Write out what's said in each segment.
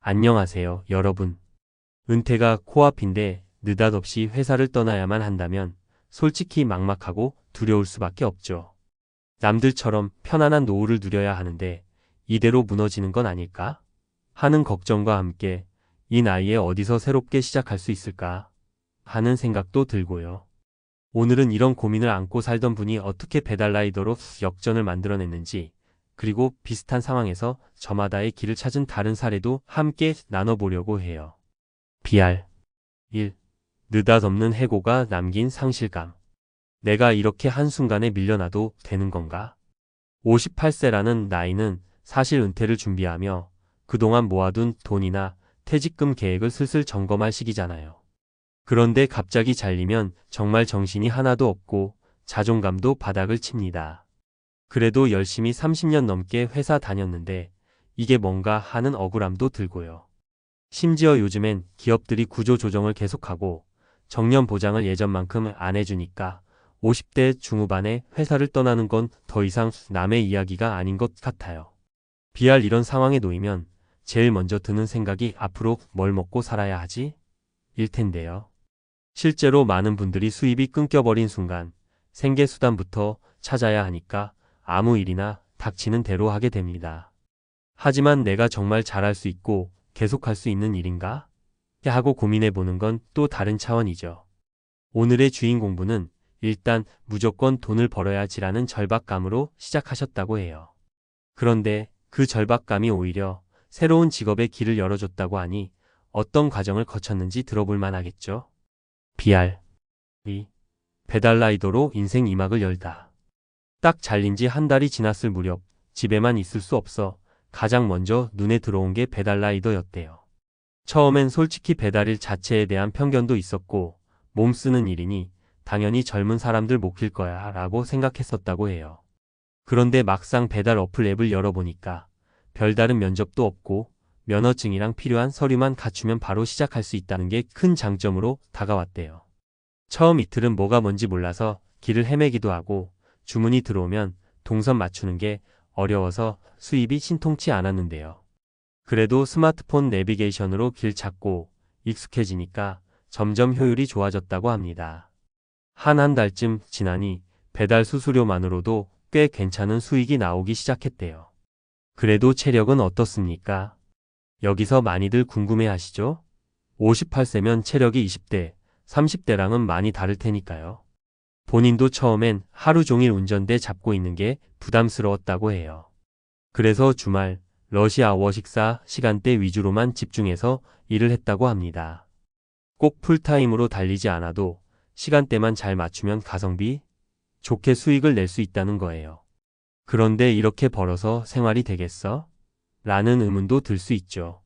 안녕하세요, 여러분. 은퇴가 코앞인데 느닷없이 회사를 떠나야만 한다면 솔직히 막막하고 두려울 수밖에 없죠. 남들처럼 편안한 노후를 누려야 하는데 이대로 무너지는 건 아닐까? 하는 걱정과 함께 이 나이에 어디서 새롭게 시작할 수 있을까? 하는 생각도 들고요. 오늘은 이런 고민을 안고 살던 분이 어떻게 배달라이더로 역전을 만들어냈는지, 그리고 비슷한 상황에서 저마다의 길을 찾은 다른 사례도 함께 나눠보려고 해요. BR 1. 느닷없는 해고가 남긴 상실감. 내가 이렇게 한순간에 밀려나도 되는 건가? 58세라는 나이는 사실 은퇴를 준비하며 그동안 모아둔 돈이나 퇴직금 계획을 슬슬 점검할 시기잖아요. 그런데 갑자기 잘리면 정말 정신이 하나도 없고 자존감도 바닥을 칩니다. 그래도 열심히 30년 넘게 회사 다녔는데 이게 뭔가 하는 억울함도 들고요. 심지어 요즘엔 기업들이 구조 조정을 계속하고 정년 보장을 예전만큼 안 해주니까 50대 중후반에 회사를 떠나는 건 더 이상 남의 이야기가 아닌 것 같아요. BR 이런 상황에 놓이면 제일 먼저 드는 생각이 앞으로 뭘 먹고 살아야 하지? 일 텐데요. 실제로 많은 분들이 수입이 끊겨버린 순간 생계수단부터 찾아야 하니까 아무 일이나 닥치는 대로 하게 됩니다. 하지만 내가 정말 잘할 수 있고 계속할 수 있는 일인가? 하고 고민해보는 건 또 다른 차원이죠. 오늘의 주인공분은 일단 무조건 돈을 벌어야지라는 절박감으로 시작하셨다고 해요. 그런데 그 절박감이 오히려 새로운 직업의 길을 열어줬다고 하니 어떤 과정을 거쳤는지 들어볼 만하겠죠? BR 2. 배달라이더로 인생 2막을 열다. 딱 잘린 지 한 달이 지났을 무렵 집에만 있을 수 없어 가장 먼저 눈에 들어온 게 배달라이더였대요. 처음엔 솔직히 배달일 자체에 대한 편견도 있었고 몸 쓰는 일이니 당연히 젊은 사람들 못 킬 거야 라고 생각했었다고 해요. 그런데 막상 배달 어플 앱을 열어보니까 별다른 면접도 없고 면허증이랑 필요한 서류만 갖추면 바로 시작할 수 있다는 게 큰 장점으로 다가왔대요. 처음 이틀은 뭐가 뭔지 몰라서 길을 헤매기도 하고 주문이 들어오면 동선 맞추는 게 어려워서 수입이 신통치 않았는데요. 그래도 스마트폰 내비게이션으로 길 찾고 익숙해지니까 점점 효율이 좋아졌다고 합니다. 한 달쯤 지나니 배달 수수료만으로도 꽤 괜찮은 수익이 나오기 시작했대요. 그래도 체력은 어떻습니까? 여기서 많이들 궁금해하시죠? 58세면 체력이 20대, 30대랑은 많이 다를 테니까요. 본인도 처음엔 하루 종일 운전대 잡고 있는 게 부담스러웠다고 해요. 그래서 주말, 러시아워 식사 시간대 위주로만 집중해서 일을 했다고 합니다. 꼭 풀타임으로 달리지 않아도 시간대만 잘 맞추면 가성비 좋게 수익을 낼 수 있다는 거예요. 그런데 이렇게 벌어서 생활이 되겠어? 라는 의문도 들 수 있죠.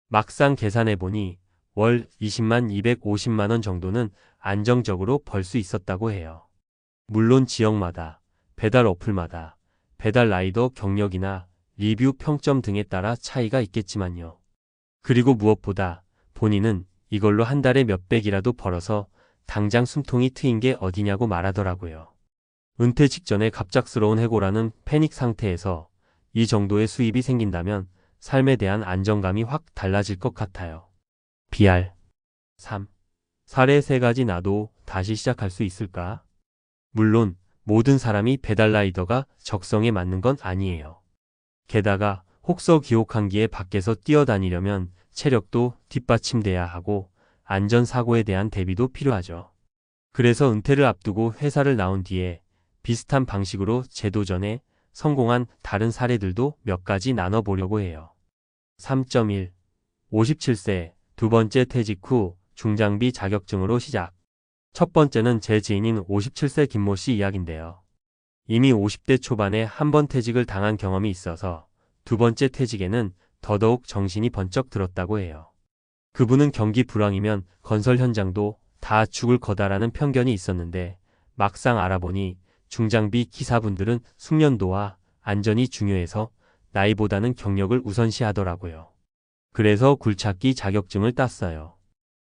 막상 계산해보니 월 20만 250만 원 정도는 안정적으로 벌 수 있었다고 해요. 물론 지역마다, 배달 어플마다, 배달 라이더 경력이나 리뷰 평점 등에 따라 차이가 있겠지만요. 그리고 무엇보다 본인은 이걸로 한 달에 몇백이라도 벌어서 당장 숨통이 트인 게 어디냐고 말하더라고요. 은퇴 직전에 갑작스러운 해고라는 패닉 상태에서 이 정도의 수입이 생긴다면 삶에 대한 안정감이 확 달라질 것 같아요. BR 3. 사례 3가지 나도 다시 시작할 수 있을까? 물론 모든 사람이 배달라이더가 적성에 맞는 건 아니에요. 게다가 혹서기혹한기에 밖에서 뛰어다니려면 체력도 뒷받침돼야 하고 안전사고에 대한 대비도 필요하죠. 그래서 은퇴를 앞두고 회사를 나온 뒤에 비슷한 방식으로 재도전에 성공한 다른 사례들도 몇 가지 나눠보려고 해요. 3.1. 57세 두 번째 퇴직 후 중장비 자격증으로 시작. 첫 번째는 제 지인인 57세 김모 씨 이야기인데요. 이미 50대 초반에 한 번 퇴직을 당한 경험이 있어서 두 번째 퇴직에는 더더욱 정신이 번쩍 들었다고 해요. 그분은 경기 불황이면 건설 현장도 다 죽을 거다라는 편견이 있었는데 막상 알아보니 중장비 기사분들은 숙련도와 안전이 중요해서 나이보다는 경력을 우선시하더라고요. 그래서 굴착기 자격증을 땄어요.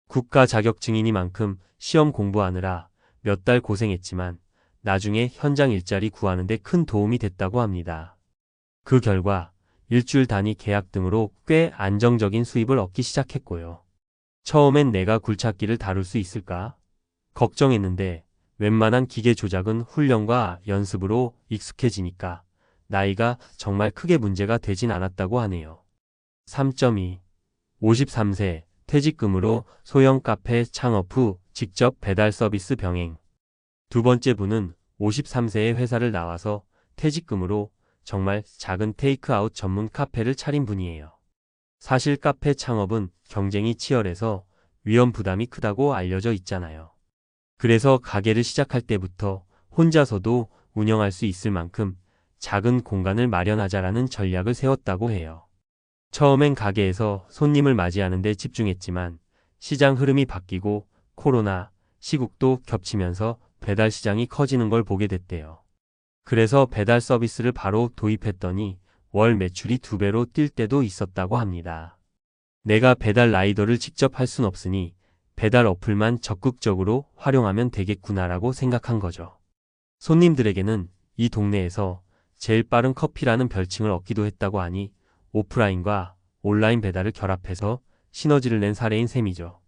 국가 자격증이니만큼 시험 공부하느라 몇 달 고생했지만 나중에 현장 일자리 구하는 데 큰 도움이 됐다고 합니다. 그 결과 일주일 단위 계약 등으로 꽤 안정적인 수입을 얻기 시작했고요. 처음엔 내가 굴착기를 다룰 수 있을까? 걱정했는데 웬만한 기계 조작은 훈련과 연습으로 익숙해지니까 나이가 정말 크게 문제가 되진 않았다고 하네요. 3.2. 53세 퇴직금으로 소형 카페 창업 후 직접 배달 서비스 병행. 두 번째 분은 53세에 회사를 나와서 퇴직금으로 정말 작은 테이크아웃 전문 카페를 차린 분이에요. 사실 카페 창업은 경쟁이 치열해서 위험 부담이 크다고 알려져 있잖아요. 그래서 가게를 시작할 때부터 혼자서도 운영할 수 있을 만큼 작은 공간을 마련하자라는 전략을 세웠다고 해요. 처음엔 가게에서 손님을 맞이하는 데 집중했지만 시장 흐름이 바뀌고 코로나, 시국도 겹치면서 배달 시장이 커지는 걸 보게 됐대요. 그래서 배달 서비스를 바로 도입했더니 월 매출이 2배로 뛸 때도 있었다고 합니다. 내가 배달 라이더를 직접 할 순 없으니 배달 어플만 적극적으로 활용하면 되겠구나라고 생각한 거죠. 손님들에게는 이 동네에서 제일 빠른 커피라는 별칭을 얻기도 했다고 하니 오프라인과 온라인 배달을 결합해서 시너지를 낸 사례인 셈이죠.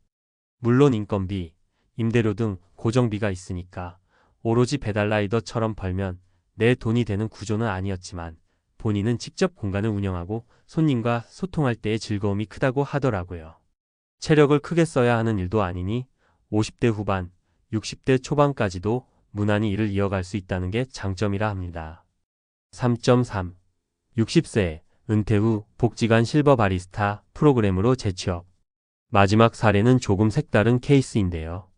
물론 인건비, 임대료 등 고정비가 있으니까 오로지 배달 라이더처럼 벌면 내 돈이 되는 구조는 아니었지만 본인은 직접 공간을 운영하고 손님과 소통할 때의 즐거움이 크다고 하더라고요. 체력을 크게 써야 하는 일도 아니니 50대 후반, 60대 초반까지도 무난히 일을 이어갈 수 있다는 게 장점이라 합니다. 3.3. 60세 은퇴 후 복지관 실버 바리스타 프로그램으로 재취업. 마지막 사례는 조금 색다른 케이스인데요.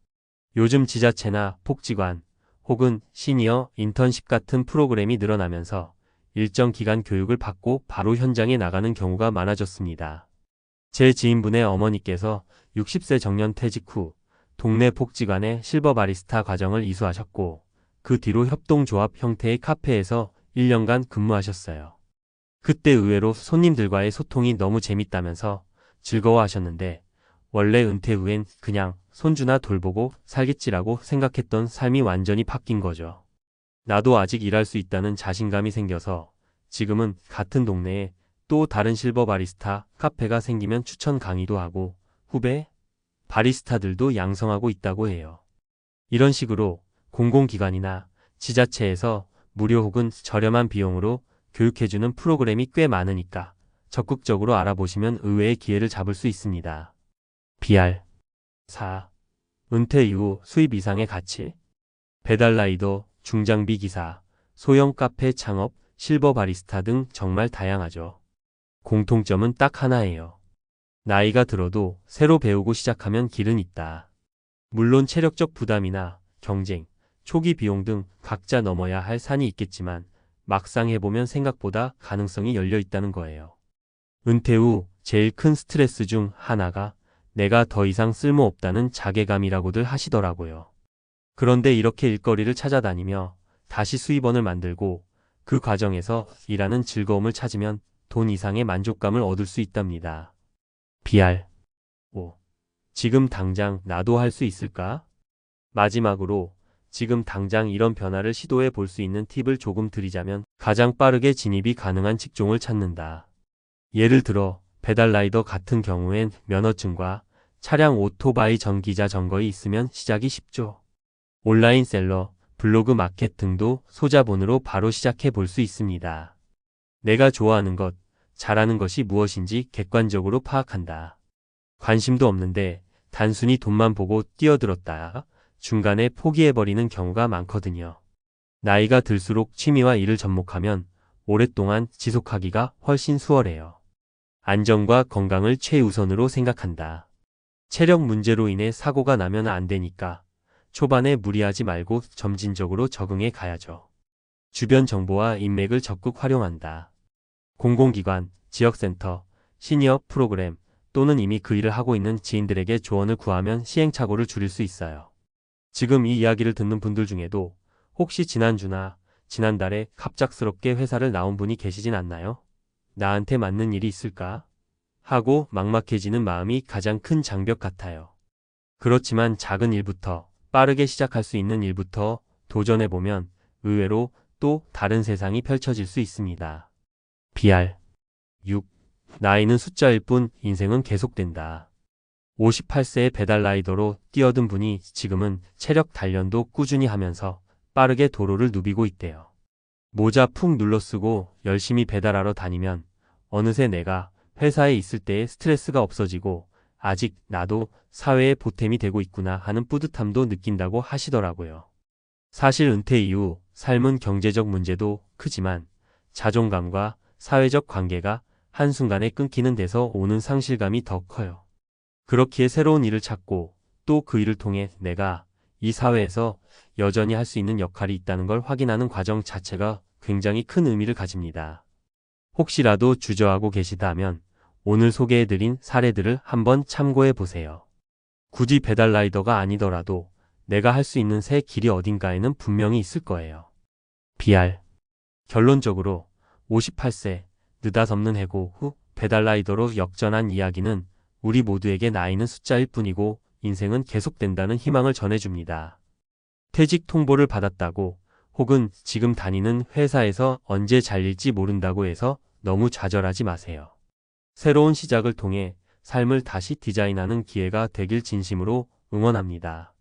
요즘 지자체나 복지관 혹은 시니어 인턴십 같은 프로그램이 늘어나면서 일정 기간 교육을 받고 바로 현장에 나가는 경우가 많아졌습니다. 제 지인분의 어머니께서 60세 정년 퇴직 후 동네 복지관의 실버 바리스타 과정을 이수하셨고 그 뒤로 협동조합 형태의 카페에서 1년간 근무하셨어요. 그때 의외로 손님들과의 소통이 너무 재밌다면서 즐거워하셨는데 원래 은퇴 후엔 그냥 손주나 돌보고 살겠지라고 생각했던 삶이 완전히 바뀐 거죠. 나도 아직 일할 수 있다는 자신감이 생겨서 지금은 같은 동네에 또 다른 실버 바리스타 카페가 생기면 추천 강의도 하고 후배 바리스타들도 양성하고 있다고 해요. 이런 식으로 공공기관이나 지자체에서 무료 혹은 저렴한 비용으로 교육해주는 프로그램이 꽤 많으니까 적극적으로 알아보시면 의외의 기회를 잡을 수 있습니다. BR 4. 은퇴 이후 수입 이상의 가치. 배달 라이더, 중장비 기사, 소형 카페 창업, 실버 바리스타 등 정말 다양하죠. 공통점은 딱 하나예요. 나이가 들어도 새로 배우고 시작하면 길은 있다. 물론 체력적 부담이나 경쟁, 초기 비용 등 각자 넘어야 할 산이 있겠지만 막상 해보면 생각보다 가능성이 열려 있다는 거예요. 은퇴 후 제일 큰 스트레스 중 하나가 내가 더 이상 쓸모없다는 자괴감이라고들 하시더라고요. 그런데 이렇게 일거리를 찾아다니며 다시 수입원을 만들고 그 과정에서 일하는 즐거움을 찾으면 돈 이상의 만족감을 얻을 수 있답니다. BR 5. 지금 당장 나도 할 수 있을까? 마지막으로 지금 당장 이런 변화를 시도해 볼 수 있는 팁을 조금 드리자면 가장 빠르게 진입이 가능한 직종을 찾는다. 예를 들어 배달 라이더 같은 경우엔 면허증과 차량 오토바이 전기자 점거이 있으면 시작이 쉽죠. 온라인 셀러, 블로그 마켓 등도 소자본으로 바로 시작해 볼 수 있습니다. 내가 좋아하는 것, 잘하는 것이 무엇인지 객관적으로 파악한다. 관심도 없는데 단순히 돈만 보고 뛰어들었다. 중간에 포기해버리는 경우가 많거든요. 나이가 들수록 취미와 일을 접목하면 오랫동안 지속하기가 훨씬 수월해요. 안전과 건강을 최우선으로 생각한다. 체력 문제로 인해 사고가 나면 안 되니까 초반에 무리하지 말고 점진적으로 적응해 가야죠. 주변 정보와 인맥을 적극 활용한다. 공공기관, 지역센터, 시니어 프로그램 또는 이미 그 일을 하고 있는 지인들에게 조언을 구하면 시행착오를 줄일 수 있어요. 지금 이 이야기를 듣는 분들 중에도 혹시 지난주나 지난달에 갑작스럽게 회사를 나온 분이 계시진 않나요? 나한테 맞는 일이 있을까? 하고 막막해지는 마음이 가장 큰 장벽 같아요. 그렇지만 작은 일부터 빠르게 시작할 수 있는 일부터 도전해보면 의외로 또 다른 세상이 펼쳐질 수 있습니다. BR 6. 나이는 숫자일 뿐 인생은 계속된다. 58세의 배달 라이더로 뛰어든 분이 지금은 체력 단련도 꾸준히 하면서 빠르게 도로를 누비고 있대요. 모자 푹 눌러쓰고 열심히 배달하러 다니면 어느새 내가 회사에 있을 때의 스트레스가 없어지고 아직 나도 사회의 보탬이 되고 있구나 하는 뿌듯함도 느낀다고 하시더라고요. 사실 은퇴 이후 삶은 경제적 문제도 크지만 자존감과 사회적 관계가 한순간에 끊기는 데서 오는 상실감이 더 커요. 그렇기에 새로운 일을 찾고 또 그 일을 통해 내가 이 사회에서 여전히 할 수 있는 역할이 있다는 걸 확인하는 과정 자체가 굉장히 큰 의미를 가집니다. 혹시라도 주저하고 계시다면 오늘 소개해드린 사례들을 한번 참고해 보세요. 굳이 배달 라이더가 아니더라도 내가 할 수 있는 새 길이 어딘가에는 분명히 있을 거예요. BR. 결론적으로 58세 느닷없는 해고 후 배달 라이더로 역전한 이야기는 우리 모두에게 나이는 숫자일 뿐이고 인생은 계속된다는 희망을 전해줍니다. 퇴직 통보를 받았다고 혹은 지금 다니는 회사에서 언제 잘릴지 모른다고 해서 너무 좌절하지 마세요. 새로운 시작을 통해 삶을 다시 디자인하는 기회가 되길 진심으로 응원합니다.